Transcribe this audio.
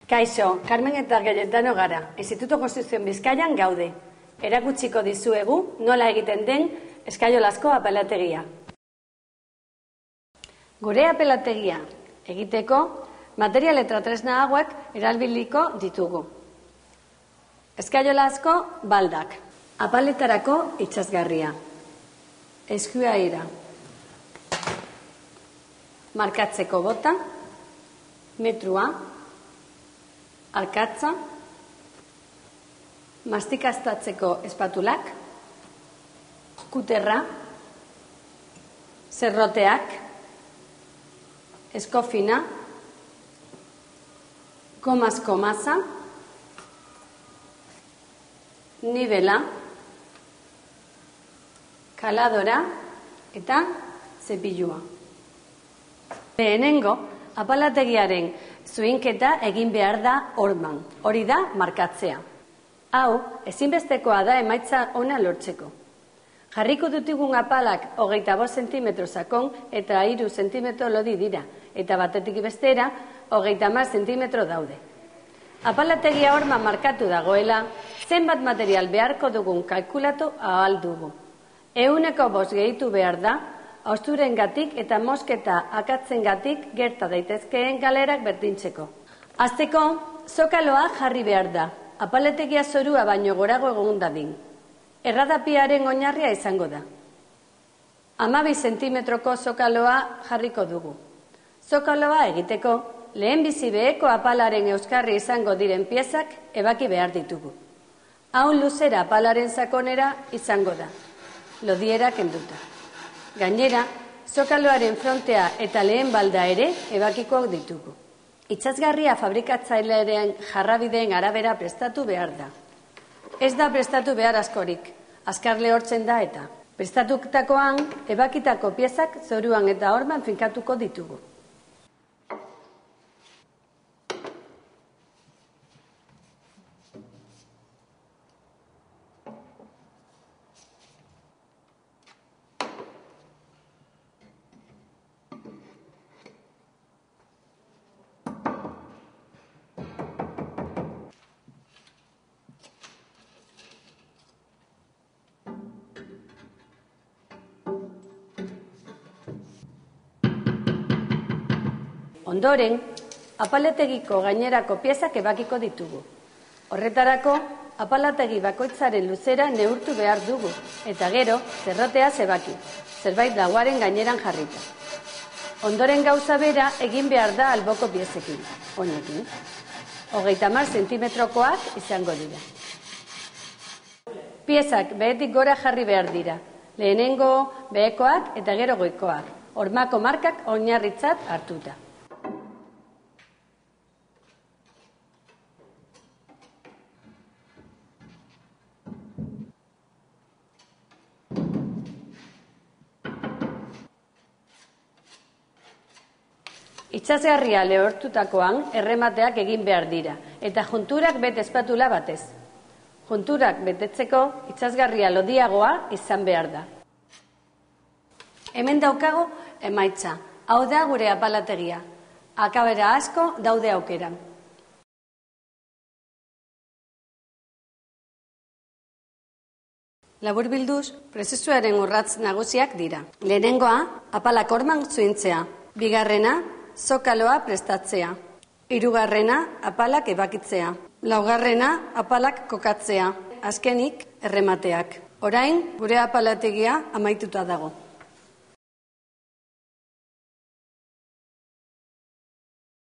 Kaixo, Carmen eta Cayetano gara, Instituto Konstituzioen Bizkaian gaude. Erakutsiko dizuegu nola egiten den Eskaiolazko apalategia. Gure apalategia egiteko material eta tresna hauek erabiliko ditugu. Eskaiolazko baldak, apaletarako itsasgarria, eskuaira, markatzeko bota, metrua, arkatza, mastikaztatzeko espatulak, kuterra, zerroteak, eskofina, gomazko maza, nibela, kaladora eta zepilua. Lehenengo, apalategiaren zuinketa egin behar da horman, hori da markatzea. Hau, ezinbestekoa da emaitza ona lortzeko. Jarriko dutigun apalak 25 zentimetro sakon eta 3 zentimetro lodi dira, eta batetik bestera 30 zentimetro daude. Apalategia horman markatu dagoela, zenbat material beharko dugun kalkulatu ahal dugu. 105 gehitu behar da, hausturengatik eta mosketa akatzengatik gerta daitezkeen galerak berdintzeko. Hasteko, zokaloa jarri behar da, apalategia zorua baino gorago egon dadin. Erradapiaren oinarria izango da. 12 zentimetroko zokaloa jarriko dugu. Zokaloa egiteko, lehenbizi beheko apalaren euskarri izango diren piezak ebaki behar ditugu. Haun luzera apalaren sakonera izango da, lodiera kenduta. Gainera, zokaloaren frontea eta lehen balda ere ebakikoak ditugu. Itsasgarria fabrikatzailearen jarrabideen arabera prestatu behar da. Ez da prestatu behar askorik, azkar lehortzen da eta. Prestatutakoan, ebakitako piezak zoruan eta horman finkatuko ditugu. Ondoren, apalategiko gainerako piezak ebakiko ditugu. Horretarako, apalategi bakoitzaren luzera neurtu behar dugu, eta gero, zerrotea ebaki, zerbait dagoaren gaineran jarrita. Ondoren gauza bera egin behar da alboko piezekin, honekin. 30 zentimetrokoak izango dira. Piezak behetik gora jarri behar dira, lehenengo behekoak eta gero goikoak, hormako markak oinarritzat hartuta. Itsasgarria lehortutakoan erremateak egin behar dira, eta junturak bete espatula batez. Junturak betetzeko itsasgarria lodiagoa izan behar da. Hemen daukagu emaitza, hau da gure apalategia. Akabera asko daude aukeran. Laburbilduz, prozesuaren urratz nagusiak dira. Lehenengoa, apalak horman zuintzea. Bigarrena, zokaloa prestatzea. Hirugarrena, apalak ebakitzea. Laugarrena, apalak kokatzea. Azkenik, erremateak. Orain, gure apalategia amaituta dago.